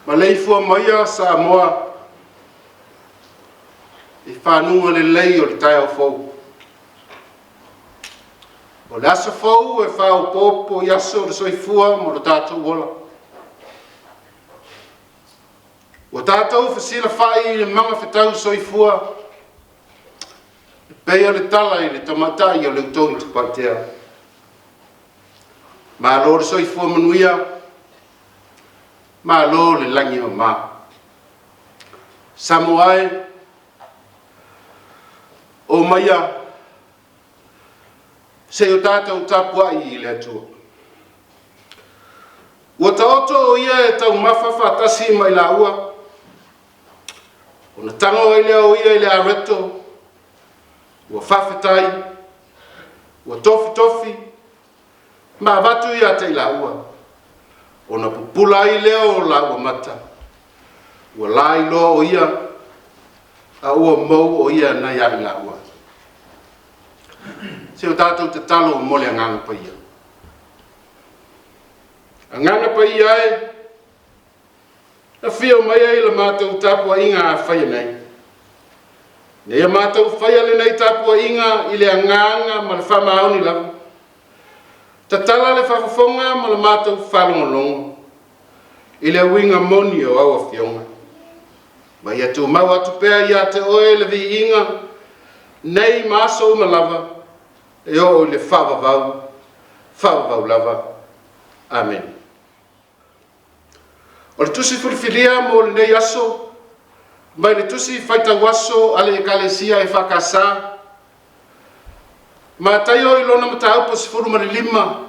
Malaysia Maya Samoa I whanua le lei o le Taeao fou. O le asa fou e whao popo I aso o le soifua mo le tātou wola. O tātou whasila whai le manga whetau soifua pei o le tala I le tamatai o le utau I Tapuaiga. Ma lo le soifua manuia ma lo le langi o ma. Samoa o maia se o tātou Tapuaiga I le atua. Ua taoto o ia e tau mafa whatasi mai la ua. O na tango I lea o ia I le areto. Ua whawhetai. Ua tofi tofi. Ma watu ia te la ua. O na pupula I lea o la ua mata. Ua lai lo o ia. A ua mou o ia na ia I la ua. Se o tātou te talo o mole anganga pa ia. Anganga pa ia e. Na whio mai e la mātou Tapuaiga a whaia nei. Nei a mātou whaia le nei Tapuaiga I le anganga ma le whamaoni lava. Ta tala le whawhawhonga ma le mātou whalongolongo. I le winga moni o awa whionga. Mai atu mau atu pēr ia te oe le vi inga. Nei māso ma lava. E o le whawavau lava. Amen. O le tusi furifilia mo le nei aso, mai le tusi whaita waso ale ekalesia e whakasa, ma tai o ilona mata upo sifuru ma le lima,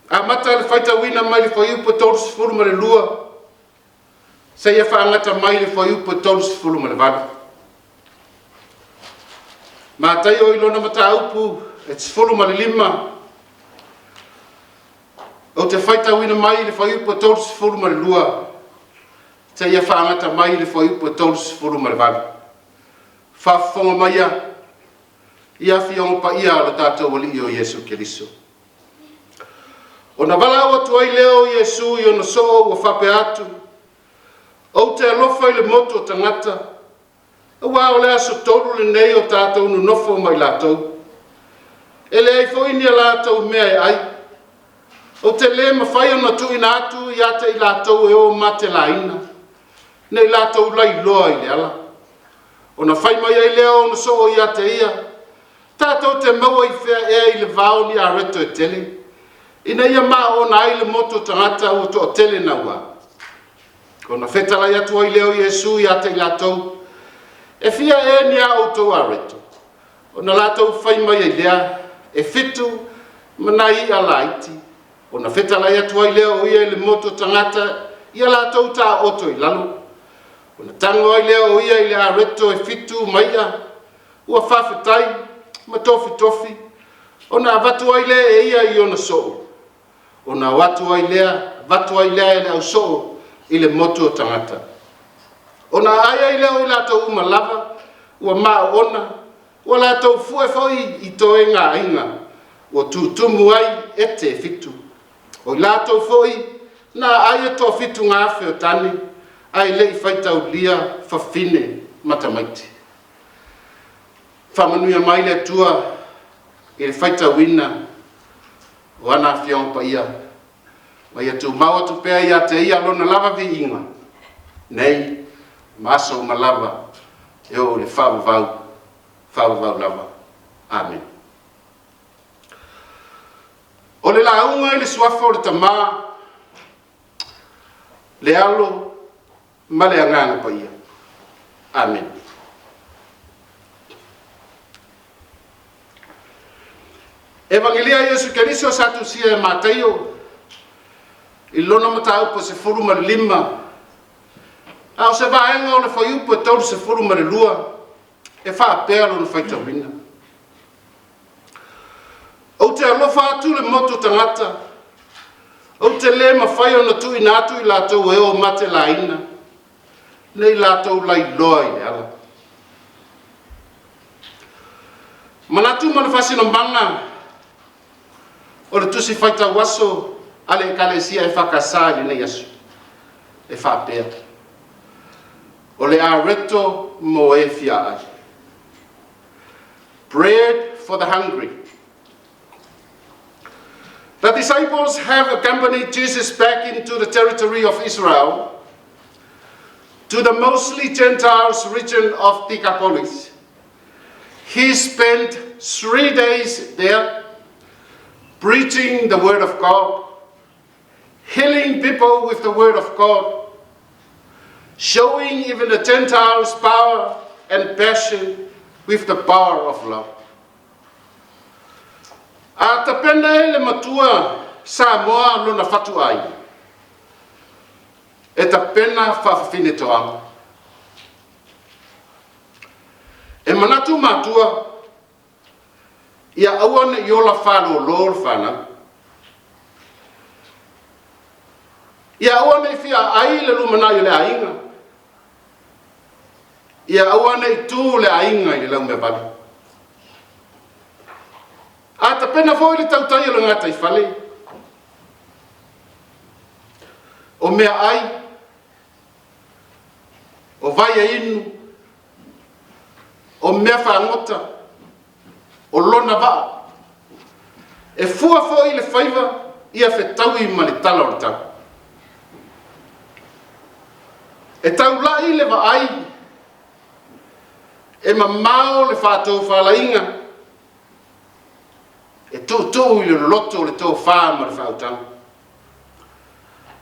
a mata le whaita wina mai le whaiupo tolu sifuru ma le lua, sa ia whaangata mai le whaiupo tolu sifuru ma le vana. Ma tai o ilona mata upo e sifuru ma le lima, o te whaita wina mai le whaiupo tolu sifuru ma le lua, te ia whaangata mai le whaiupo tolu sifuru ma le vana. Whawhonga mai ia whionga pa ia ala tātou wali o Yesu Keriso. O na wala o tuai leo Yesu I ona soo o whape atu, o te alofa I le moto o tangata, a wā o lea so tolu le nei o tātou no nofo mai lātou. E le ai foinia lātou mea e ai, o te le mawhai o na tuina atu I ate I lātou e o mate laina. Nei lātou lai loa I le ala. O na whai mai ai leo na so o I ate ia. Tātou te maua I whea ea I le vau ni a reto e tele. Ina ia maa o na ai le moto tangata o to o tele na ua. Ko na whetala I atu ai leo Yesu I ate I lātou. E whia e ni a o to a reto. O na lātou whai mai ai lea. E fitu manai a laiti. O na whetala ia tuai leo o ia le moto tangata, ia la tau tā oto I lalo. O na tango ai leo o ia I le areto e fitu maia, ua whawhetai, ma tofi tofi. O na watu ai lea e ia I ona soo. O na watu ai lea e le au soo I le moto tangata. O na ai leo I la tau uma lava, ua maa ona, ua la tau fue foi I toe ngā inga, ua tutumu ai ete fitu. O lātou foi, na ai e tō fitu ngā whio tani, ai lei whaitau lia whawhine matamaiti. Whamanuia mai le tua, I le whaitau wina, o ana whiong pa ia. Mai atu mau atu pēr ia te ia lona lava vi inga. Nei, maso ma lava, e o le whawavau lava. Amen. O le launga I le suafa o le tamā, le alo, ma le anganga pa ia. Amen. Evangelia Yesu Keriso satu sia Taeao. Ilona matau po se fulu ma lima. Au se vaenga o le faiu po tau se fulu ma lua. E fa pelo no faita wina. O te alofa atu le motu tangata. O te le mawhai o na tui natu I lātou e o mate la ina. Nei lātou lai loa I le ala. Manatu mana fasino manga. O le tusi faita waso ale kalesia e whakasā I nei asu. E whapea. O le areto mo e fia ai. Bread for the hungry. The disciples have accompanied Jesus back into the territory of Israel, to the mostly Gentiles region of Decapolis. He spent 3 days there, preaching the word of God, healing people with the word of God, showing even the Gentiles power and passion with the power of love. A te pena le matua Samoa lona fatu ai. E te pena whawhine toanga. E manatu matua ia awane yola whalo lor whana. Ia awane fia ai le lumana le ainga. Ia awane tu le ainga I lau me bali. A te pena foi le tautai o ngata I whale. O mea ai, o vai a inu, o mea whaangota, o lona waa. E fua foi le whaiva ia whetau I ma le tala o le tau. E tau lai le wa ai, e mamao le whātou whalainga, e tō I le loto le tō whāma le whautanga.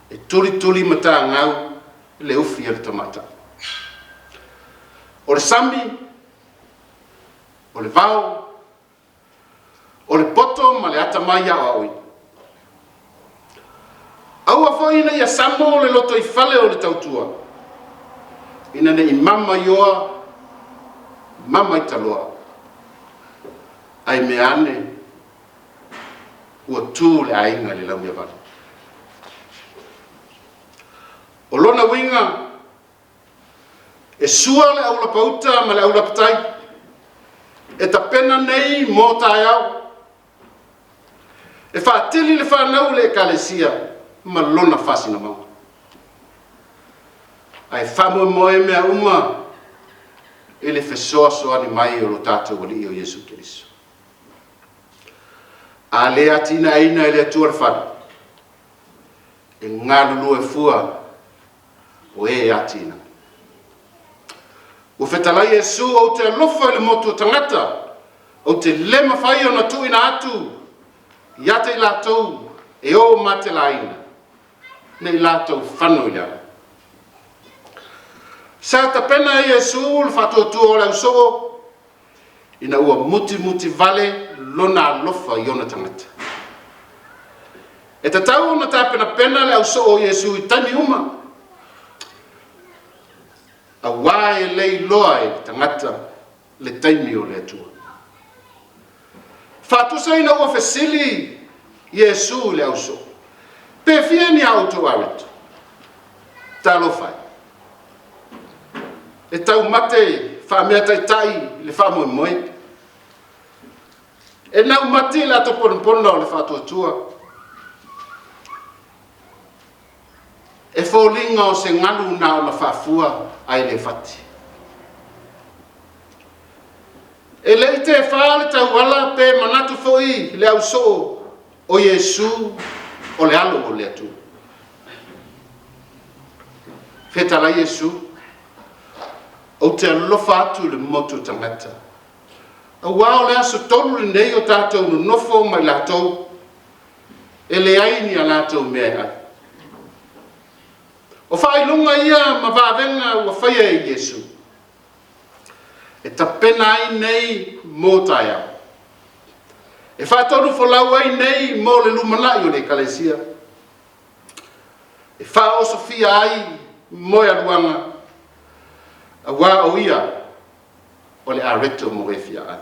E turi mata ngau le ufi le tamata. O le sami, o le vau, o le poto ma le atamai a aoi. Aua fo ina ia samo le loto I whale o le tautua. Ina ne I mama ioa, mama I taloa. Ai me ane, ua tū le ainga le lau mea wale. O lona winga, e sua le aula pauta ma le aula patai, e ta pena nei mō Taeao, e whaatili le whanau le kalesia, ma lona whasina mau. Ai whamu moe mea uma, e le whesoa soani mai o lo tātou wali o Yesu Keriso. A lea tina aina e lea tuar whana, e ngā lulu e fua, o e atina. O whetalai Yesu o te alofa le motu tangata, o te lema whai o na tuina atu, ia te lātou e o mate laina, nei lātou whanu ia. Sa ta pena Yesu le whatotua o lau soo, ina ua muti vale lona alofa I ona tangata. E ta tau na ta pena le au soo Yesu I tani uma, a wae lei loa e tangata le taimi o le atua. Whatusa ina ua whesili Yesu le au so. Pe fia ni auto areto. Talo fai. E tau mate whamea tai le whamoe moe. E nau mate la to pono o le whatuatua. E fōlinga o se ngalu na o na whafua ai le whati. E lei te whaale tau wala pe manatu foi le au so o Yesu o le alo o le atu. Whetala Yesu o te alofa atu le motu tangata. A wao le aso tolu le nei o tātou no nofo mai lātou e le aini a lātou mea ai. O whailunga ia ma vāwenga ua whaia e Yesu. E ta pena ai nei mō Taeao. E whaatonu whalau ai nei mo le lumanai o le kalesia. E wha o Sofia ai mo e aluanga. A wā o ia o le areto mo e fia ai.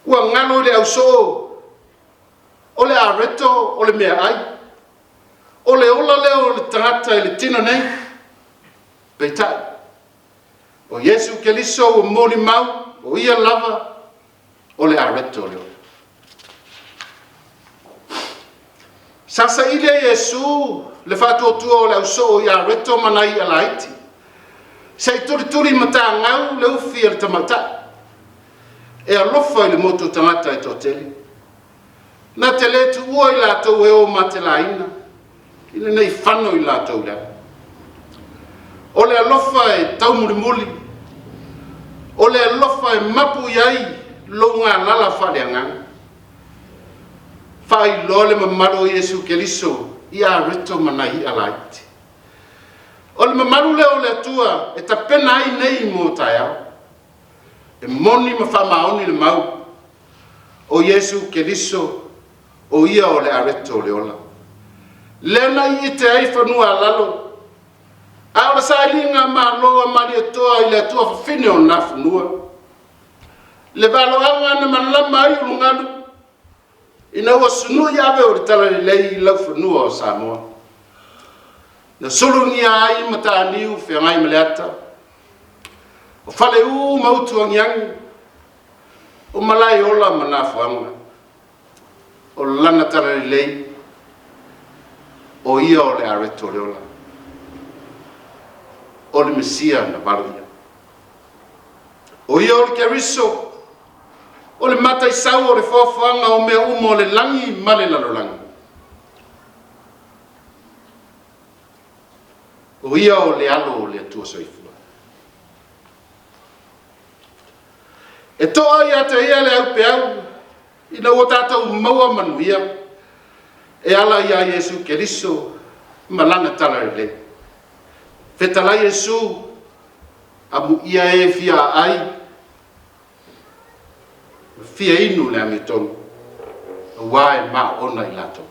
Ua ngalo le au so o le areto o le mea ai. O le ola leo o le tangata e le tino nei. Peitai. O Yesu Keliso o moli mau o ia lava o le areto leo. Sasa ile Yesu le whātua o le au so o ia areto manai alaiti. Sei turi mata ngau le ufi le tamata. E alofa le moto tangata e toteli. Na te le tu ua i lato e o matelaina. Ina nei whano i lato lea. O le alofa e tau muli. O le alofa e mapu iai lo ngā lala whale angang. Whai lo le mamaro Yesu Keliso i a rito manai alaiti. O le mamaru leo le atua e ta pena ai nei mo Taeao. E moni ma whamaoni le mau. O Yesu Keliso o ia o le areto le ola. Lena i te ai whanua lalo. A ora sa ilinga ma loa mari atoa i le atua whawhine o na whanua. Le valo anga na manlama ai ulungalu. Ina ua sunua iawe o le tala le lei lau whanua o Samoa. Na solungi ai mata niu whiangai maleata. O whale mautu angiangi. O malai ola manafuanga. O lana tala le lei. O ia o le areto le ola. O le Mesia na valuia. O ia o le Keriso. O le mata i sau o le whawhanga o mea o le langi male lalolangi. O ia o le alo o le atua soifua. E toa ia te ia le au pe au. Ina o tātou maua manuia. E ala ia Yesu Keliso malanga tala le. Fetala Yesu amu ia e fia ai. Fia inu le amitonu. Wae ma ona i lato.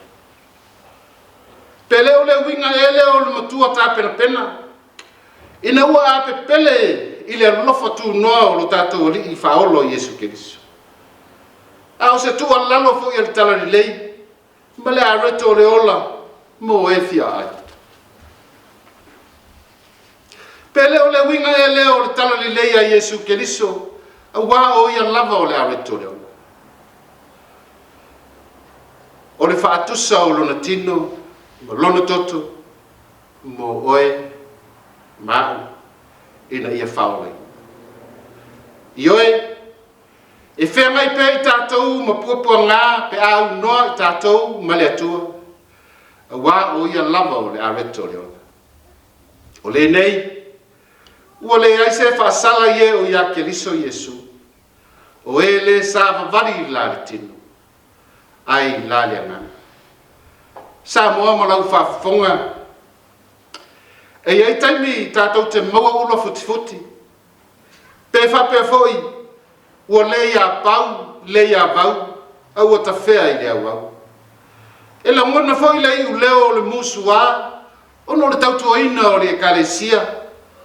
Pele o le winga ele o le matua tā pena pena. Ina ua ape pele i le lofa tu noa o lo tātou li i whaolo Yesu Keliso. A o se tua lalo fu i le tala li lei. Ma le areto le ola mo e fia ai. Pele o le winga ele o le tala li lei a Yesu Keliso. A wā o ia lava o le areto le ola. O le whaatusa o lona tino, mo lona toto, mo oe, mau, ina ia whaolei. I oe, e whengai pe i tātou ma puapua ngā pe au noa i tātou ma le atua. A wā o ia lava o le areto le ola. O le nei, ua le aise whaasala ie o ia Keliso Yesu. O e le sa vavali la le tino. Ai la le angana. Samoa ma lau whaafonga. E ai taimi tātou te maua ula futi. Pe whapea foi. Ua le ia pau, le ia vau. Au a ta whea i le au au. E la ngona foi le iu leo o le musu a. Ono le tautua ina o le ekalesia.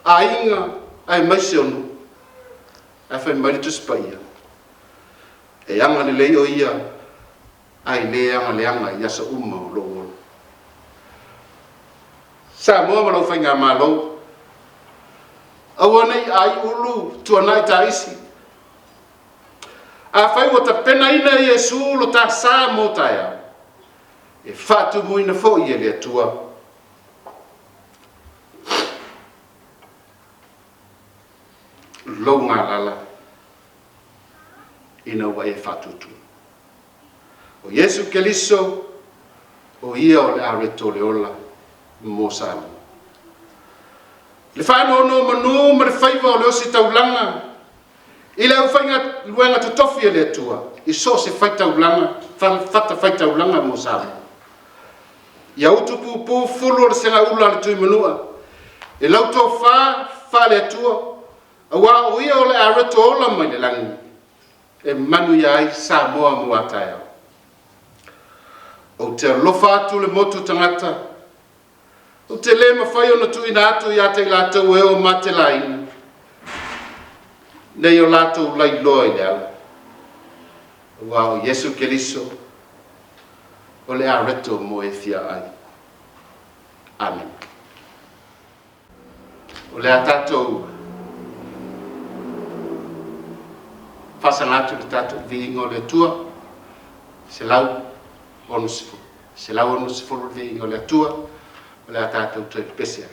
A inga, ai maise onu. Ai whai maritu spaia. E anga le lei o ia. Ai le anga i asa uma o loo. Samoa ma lau whainga ma lau. Aua nei ai ulu tuanai ta isi. A whai o ta pena ina Yesu lo ta sa mo Taeao. E whatu muina fo i e le atua. Lo ngā lala. Ina wa e whatutu. O Yesu Keliso, o ia o le areto le ola, mo Samoa. Le whano no manu ma le whaiva o le osi taulanga. I le au whainga luenga tutofi e le atua. I so se whai taulanga, whata whai taulanga mo Samoa. Ia utupu pu fulu o le senga ula le tui manua. E lauto wha le atua. A wā o ia o le areto ola mai le langi. e manu ia ai Samoa mo a Taeao. O te alofa atu le motu tangata, o te le mawhai o na tuina atu ia te lātou e o mate laina, nei o lātou lai loa i le ala. Wa o Yesu Keliso, o le areto mo e fia ai. Amen. O le a tātou whasangatu le tātou viingo le tua, se lau onu sifu. Se lau onu sifu le viingo le tua, o le a tātou tui pesia.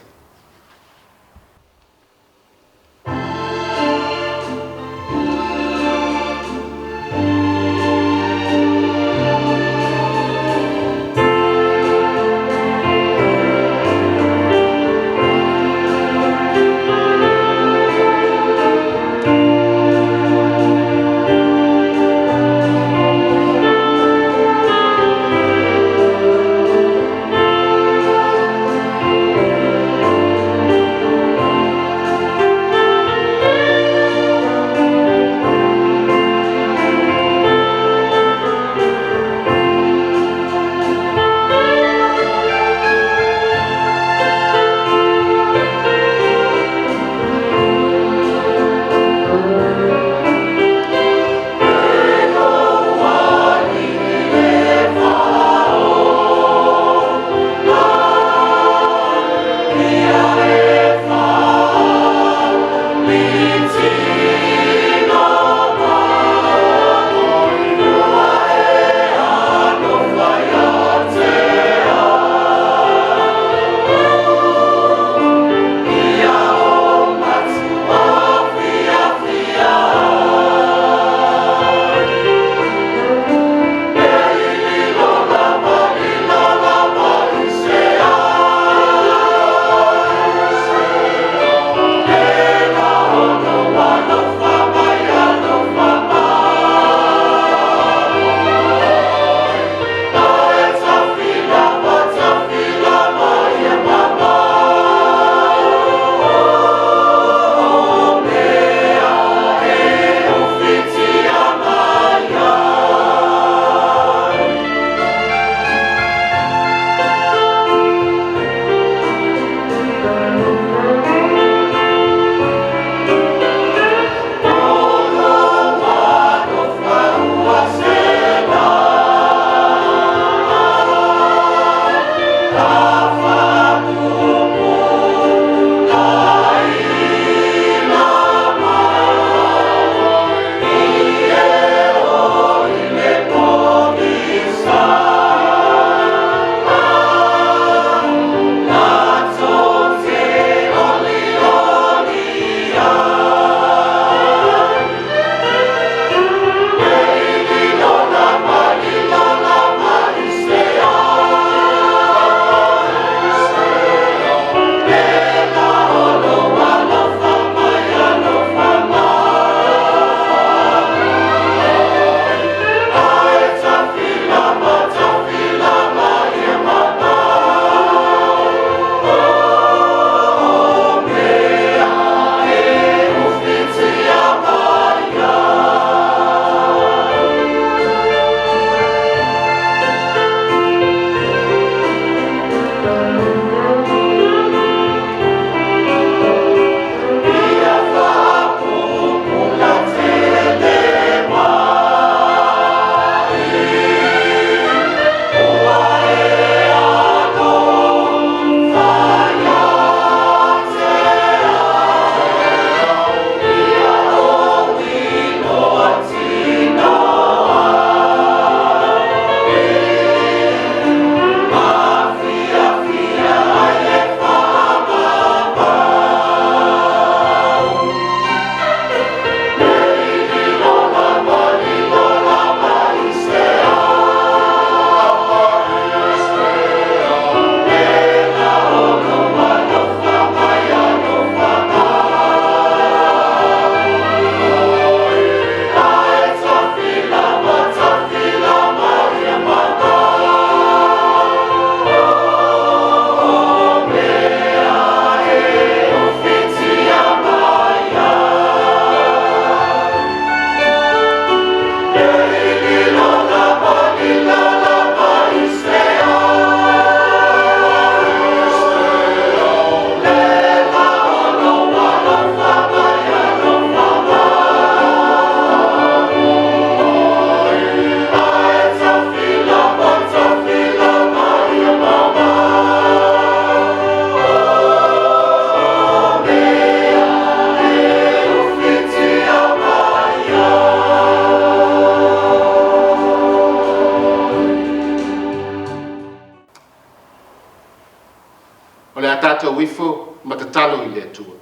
wifo ma te talo I le atua.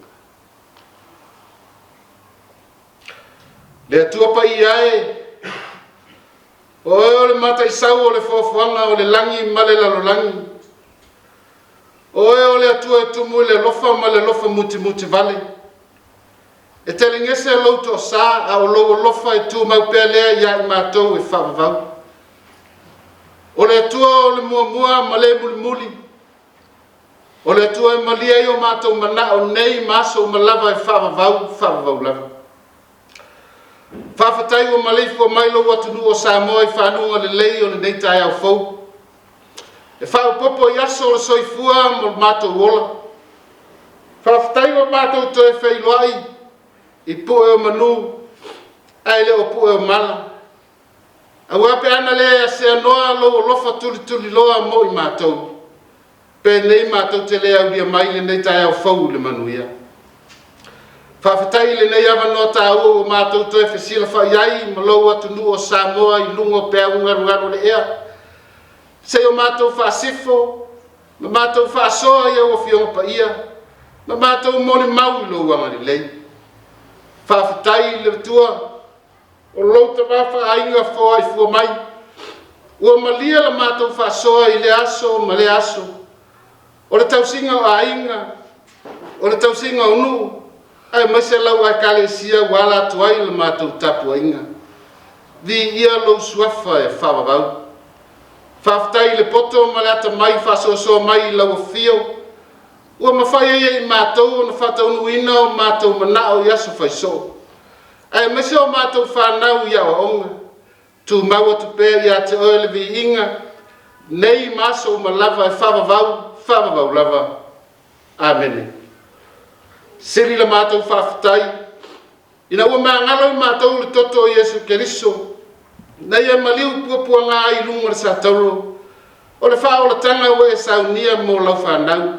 Le atua pa I ai, o le mata I sau o le fofuanga o le langi ma le lalolangi. O le atua e tumu le lofa ma le lofa muti muti vale. E te lingese lo to sa a o lo lofa e tu mau pele ia I matou e whavavau. O le atua o le mua mua ma le muli muli. O le atua e malia I o matou mana o nei maso malava e whavavau lava. Whawhatai o maleifo mailo watunu o Samoa I whanunga le lei o le nei Taeao fau. E whaupopo I aso o le soifua mo matou ola. Whawhatai o matou to e whailoai I pue o manu, ai le o pue o mala. A wape ana le a se anoa lo lofa tuli tuli loa mo I matou. Pe nei matou te lea uria mai le nei Taeao fau le manuia. Whawhatai le nei awa no tāua o matou to e whesila whaiai ma lo atunu o Samoa I lungo pea ungaru le ea. Se o matou whaasifo, ma matou whaasoa ia o fionga pa ia, ma matou moni mau I lo wangari lei. Whawhatai le tua, o louta wafa ainga fo ai fua mai. Ua malia la matou whaasoa I le aso ma le aso. O le tausinga o ainga, o le tausinga o nu, ai maise lau ai kalesia wala tuai le matou Tapuaiga. Vi ia lo suafa e whawavau. Whawhatai le poto ma le ata mai whasosoa mai I lau fio. Ua mawhai I matou na whatau nuina o matou manao I aso whaiso. Ai maise o matou whanau I awa onga. Tu maua tu pēr I te oe le vi inga. Nei maso malava e whawavau lava. Amen. Siri la matou whawhatai. Ina ua maangalo I matou le toto o Yesu Keriso. Nei e maliu puapua ngā I lunga le satauro. O le whaolatanga o e saunia mo lau whanau.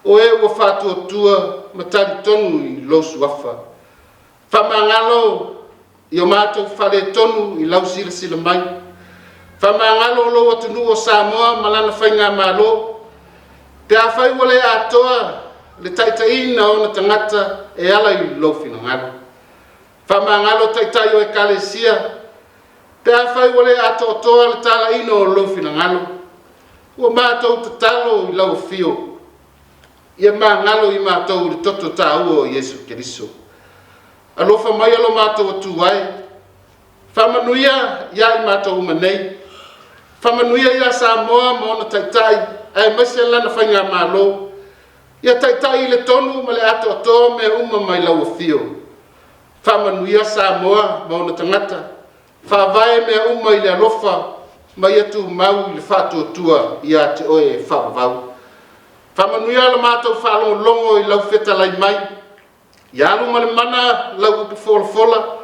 O e ua whatuatua matari tonu I lo suafa. Whamangalo I o mātou whare tonu I lau sila sila mai. Whamangalo lo atunu o Samoa malana whainga malo. Te awhai wale atoa le taitaina o na tangata e ala I lo finangalo. Whamangalo taitai o e kalesia. Te awhai wale atoa le tala ino o lo finangalo. Ua mātou te talo I lau fio. Ia mangalo I mātou le toto tāua o Yesu Keriso. Alofa mai alo mātou atu ai. Whamanuia ia I mātou manei. Whamanuia ia Samoa mo na taitai. Ai maise lana whainga mālo. Ia taitai le tonu ma le atoa me uma mai lau fio. Whamanuia Samoa mo na tangata. Whawai me uma I le alofa. Mai atu mau I le whatuatua ia te oe e whawavau. Whamanuia la mātou whalongo longo I lau whetalai mai. Ia alu ma le mana lau upi fola.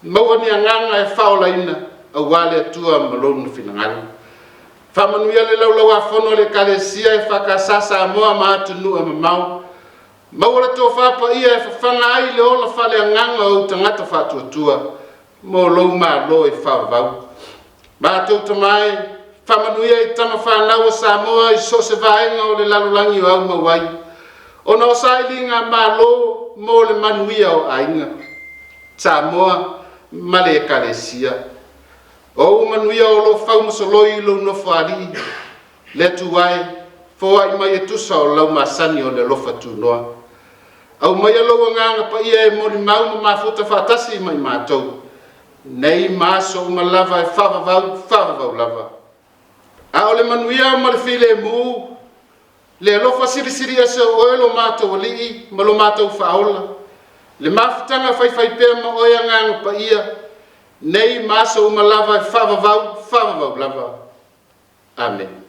Maua ni anganga e whaolaina. Au wale atua malonu finangalu. Whamanuia le lau afono le kalesia e whakasa Samoa ma atunu e mamau. Maua le tō whapa ia e whawhanga ai le ola whale anganga au tangata whatuatua. Mo lou ma lo e whawavau. Mātou tamai, whamanuia I tama whanau o Samoa I so se vaenga o le lalulangi o au mawai. O na o saili ngā malo mo le manuia o ainga. Samoa ma le kalesia. O manuia o lo whaumasoloi lo no whaari. Le tuai, fōa I mai e tusa o lau masani o le lofa tūnoa. Au mai alo nganga pa ia e mori mau ma mafuta whatasi mai mātou. Nei maso malava e whawavau lava. A o le manuia ma le while mu. Le alofa siri ase o oelo mātou o lii, ma lo mātou whaola. Le mafutanga whai pēr ma oia nganga pa ia. Nei maso malava e whawavau lava. Amen.